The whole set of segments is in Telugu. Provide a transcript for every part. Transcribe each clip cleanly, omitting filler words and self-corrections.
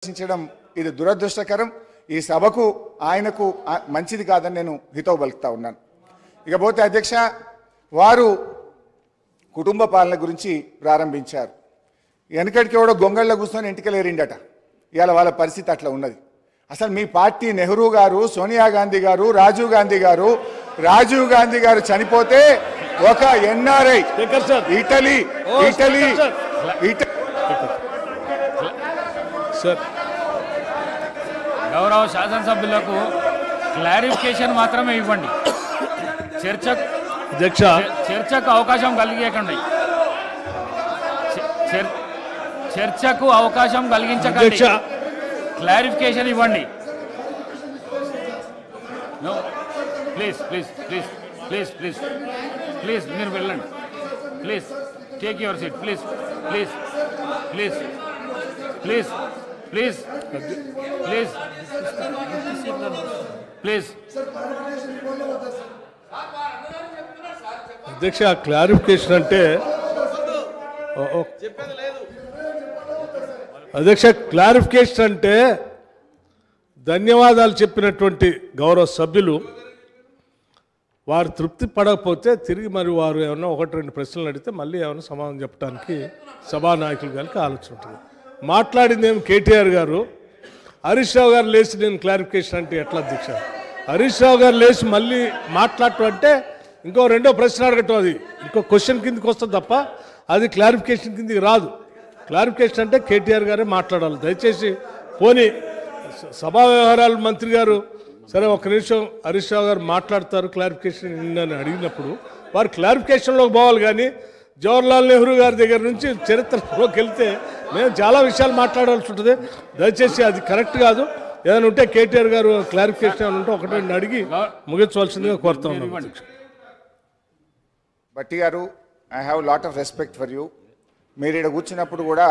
విమర్శించడం ఇది దురదృష్టకరం. ఈ సభకు ఆయనకు మంచిది కాదని నేను హితవు పలుకుతా ఉన్నాను. ఇకపోతే అధ్యక్ష, వారు కుటుంబ పాలన గురించి ప్రారంభించారు. వెనకడికి ఎవడో గొంగళ్ళ కూర్చొని ఇంటికెళ్ళేరిండట. ఇవాళ వాళ్ళ పరిస్థితి అట్లా ఉన్నది. అసలు మీ పార్టీ నెహ్రూ గారు, సోనియా గాంధీ గారు, రాజీవ్ గాంధీ గారు చనిపోతే ఒక ఎన్ఆర్ఐ ఇటలీ గౌరవ శాసనసభ్యులకు క్లారిఫికేషన్ మాత్రమే ఇవ్వండి. చర్చకు అవకాశం కలిగించకండి. చర్చకు అవకాశం కలిగించకండి. క్లారిఫికేషన్ ఇవ్వండి. No please please please please please please మీరు వెళ్ళండి. Please take your seat. Please please please please please please please. అధ్యక్ష, క్లారిఫికేషన్ అంటే అధ్యక్ష క్లారిఫికేషన్ అంటే ధన్యవాదాలు చెప్పినటువంటి గౌరవ సభ్యులు వారు తృప్తి పడకపోతే తిరిగి మరి వారు ఏమన్నా ఒకటి రెండు ప్రశ్నలు అడిగితే మళ్ళీ ఏమైనా సమాధానం చెప్పడానికి సభానాయకులు గారికి ఆలోచన ఉంటుంది. మాట్లాడింది ఏమి కేటీఆర్ గారు, హరీష్ రావు గారు లేచి నేను క్లారిఫికేషన్ అంటే ఎట్లా అధ్యక్ష? హరీష్ రావు గారు లేచి మళ్ళీ మాట్లాడటం అంటే ఇంకో రెండో ప్రశ్న అడగటం, అది ఇంకో క్వశ్చన్ కిందకి వస్తుంది తప్ప అది క్లారిఫికేషన్ కిందకి రాదు. క్లారిఫికేషన్ అంటే కేటీఆర్ గారే మాట్లాడాలి. దయచేసి పోనీ సభా వ్యవహారాల మంత్రి గారు సరే ఒక నిమిషం హరీష్ రావు గారు మాట్లాడతారు క్లారిఫికేషన్ అని అడిగినప్పుడు వారు క్లారిఫికేషన్లోకి పోవాలి. కానీ జవహర్లాల్ నెహ్రూ గారి దగ్గర నుంచి చరిత్రలోకి వెళ్తే మేము చాలా విషయాలు మాట్లాడాల్సి ఉంటుంది. దయచేసి అది కరెక్ట్ కాదు. ఏదైనా ఉంటే కేటీఆర్ గారు క్లారిఫికేషన్ ఏమైనా ఉంటే ఒకటి అడిగి ముగించవలసిందిగా కోరుతా ఉన్నాం. బట్టి గారు, I have lot of respect for you. మీరు ఇక్కడ కూర్చున్నప్పుడు కూడా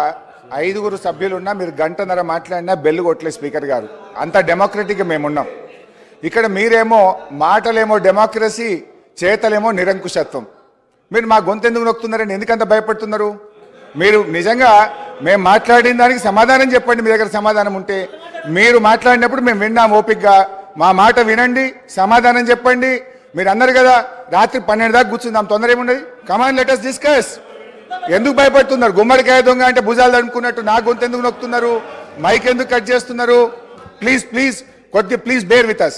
5 సభ్యులున్నా మీరు గంటన్నర మాట్లాడినా బెల్లు కొట్టలే స్పీకర్ గారు. అంత డెమోక్రటిక్గా మేమున్నాం. ఇక్కడ మీరేమో మాటలేమో డెమోక్రసీ, చేతలేమో నిరంకుశత్వం. మీరు మా గొంతు ఎందుకు నొక్కుతున్నారని ఎందుకంత భయపడుతున్నారు? మీరు నిజంగా మేము మాట్లాడిన దానికి సమాధానం చెప్పండి. మీ దగ్గర సమాధానం ఉంటే మీరు మాట్లాడినప్పుడు మేము విన్నాం ఓపికగా. మా మాట వినండి, సమాధానం చెప్పండి. మీరు అన్నారు కదా రాత్రి 12 దాకా కూర్చుందాం, తొందర ఏమున్నది? Come on let us discuss. ఎందుకు భయపడుతున్నారు? గుమ్మడికాయ దొంగ అంటే భుజాలు తడుముకున్నట్టు నా గొంతు ఎందుకు నొక్కుతున్నారు? మైక్ ఎందుకు కట్ చేస్తున్నారు? Please please bear with us.